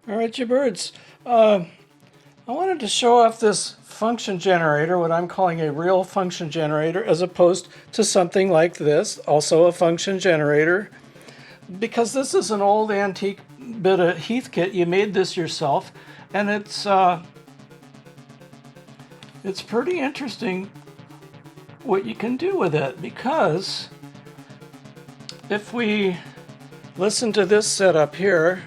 All right, you birds. I wanted to show off this function generator, what I'm calling a real function generator, as opposed to something like this, also a function generator. Because this is an old antique bit of Heathkit, you made this yourself, and it's pretty interesting what you can do with it. Because if we listen to this setup here,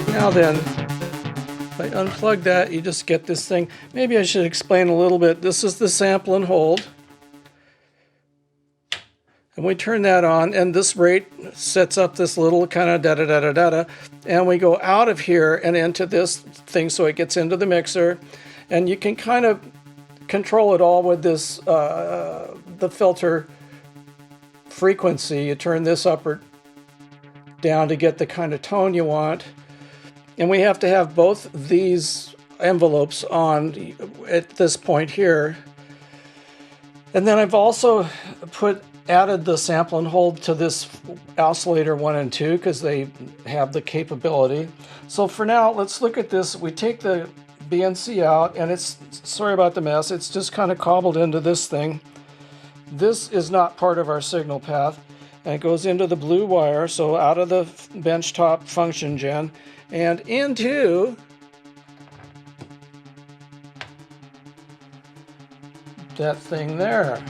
now then, if I unplug that, you just get this thing. Maybe I should explain a little bit. This is the sample and hold. And we turn that on, and this rate sets up this little kind of da-da-da-da-da-da. And we go out of here and into this thing so it gets into the mixer. And you can kind of control it all with this, the filter frequency. You turn this up or down to get the kind of tone you want. And we have to have both these envelopes on at this point here. And then I've also added the sample and hold to this oscillator 1 and 2 because they have the capability. So for now, let's look at this. We take the BNC out, and it's, sorry about the mess, it's just kind of cobbled into this thing. This is not part of our signal path, and it goes into the blue wire, so out of the benchtop function gen, and into that thing there.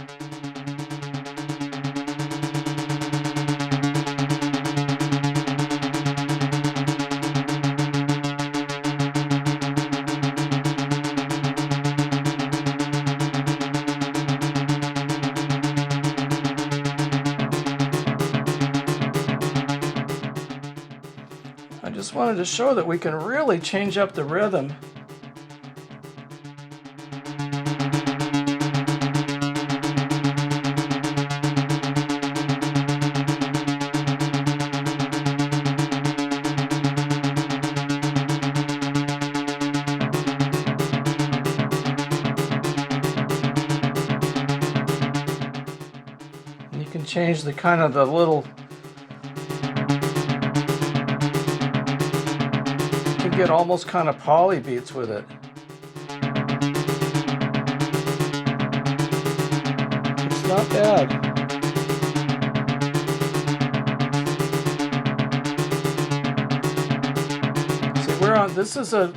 I just wanted to show that we can really change up the rhythm. And you can change the kind of the little, get almost kind of poly beats with it. It's not bad. See, this is a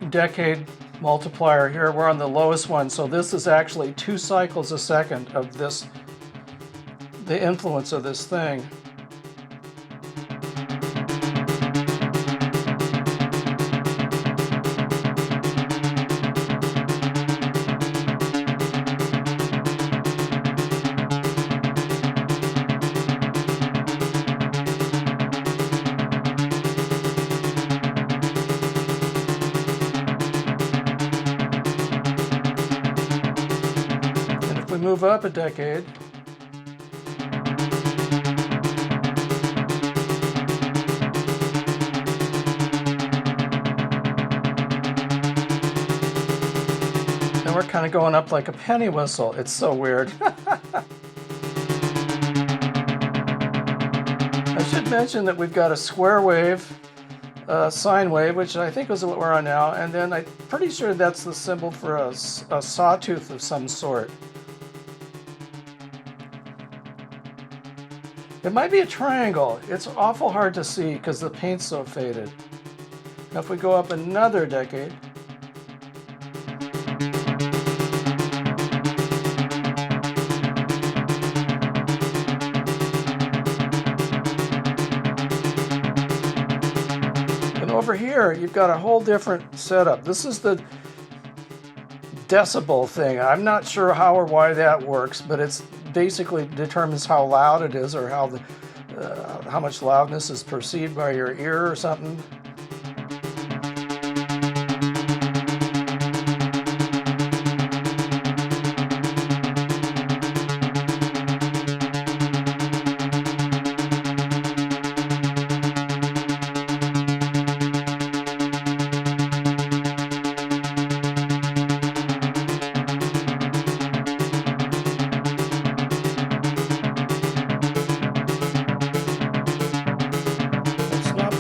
decade multiplier here. We're on the lowest one, so this is actually 2 cycles a second of this, the influence of this thing. We move up a decade. And we're kind of going up like a penny whistle. It's so weird. I should mention that we've got a square wave, sine wave, which I think is what we're on now, and then I'm pretty sure that's the symbol for a sawtooth of some sort. It might be a triangle. It's awful hard to see because the paint's so faded. Now if we go up another decade, and over here you've got a whole different setup. This is the decibel thing. I'm not sure how or why that works, but it's basically determines how loud it is, or how much loudness is perceived by your ear or something.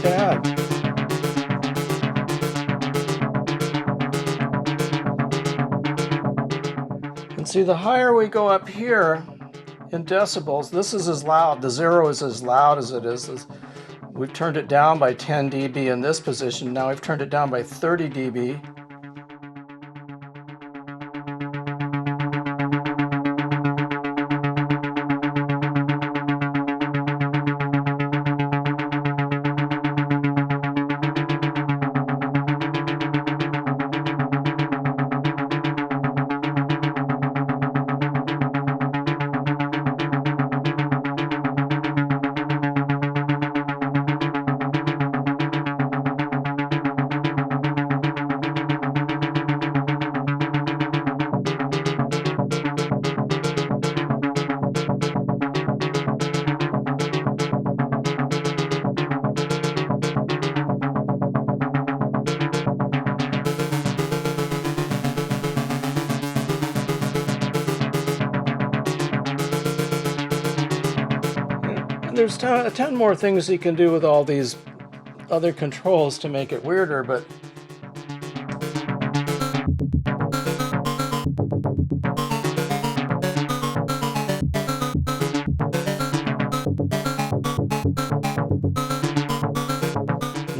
bad. And see, the higher we go up here in decibels, this is as loud. The 0 is as loud as it is. We've turned it down by 10 dB in this position. Now we've turned it down by 30 dB. There's 10 more things you can do with all these other controls to make it weirder, but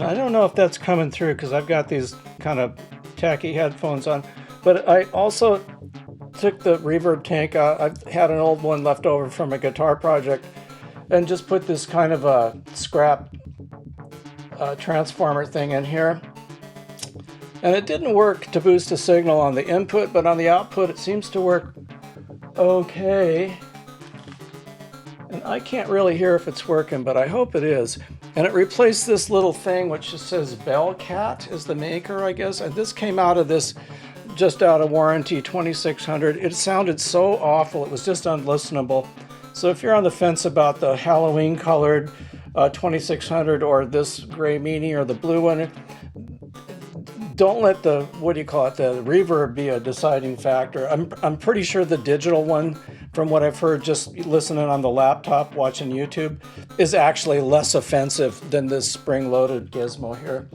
I don't know if that's coming through because I've got these kind of tacky headphones on, but I also took the reverb tank out. I've had an old one left over from a guitar project and just put this kind of a scrap transformer thing in here. And it didn't work to boost a signal on the input, but on the output it seems to work okay. And I can't really hear if it's working, but I hope it is. And it replaced this little thing which just says Bellcat is the maker, I guess. And this came out of this just out of warranty 2600. It sounded so awful, it was just unlistenable. So if you're on the fence about the Halloween colored 2600 or this gray meanie or the blue one, don't let the, what do you call it, the reverb be a deciding factor. I'm pretty sure the digital one, from what I've heard just listening on the laptop watching YouTube, is actually less offensive than this spring-loaded gizmo here.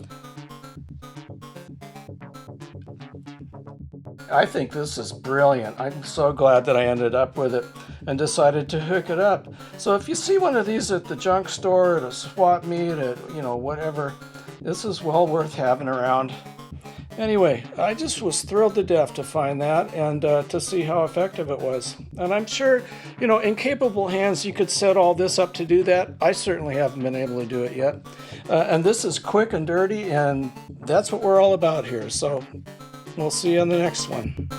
I think this is brilliant. I'm so glad that I ended up with it and decided to hook it up. So if you see one of these at the junk store, at a swap meet, at whatever, this is well worth having around. Anyway, I just was thrilled to death to find that and to see how effective it was. And I'm sure, in capable hands, you could set all this up to do that. I certainly haven't been able to do it yet. And this is quick and dirty, and that's what we're all about here. So we'll see you on the next one.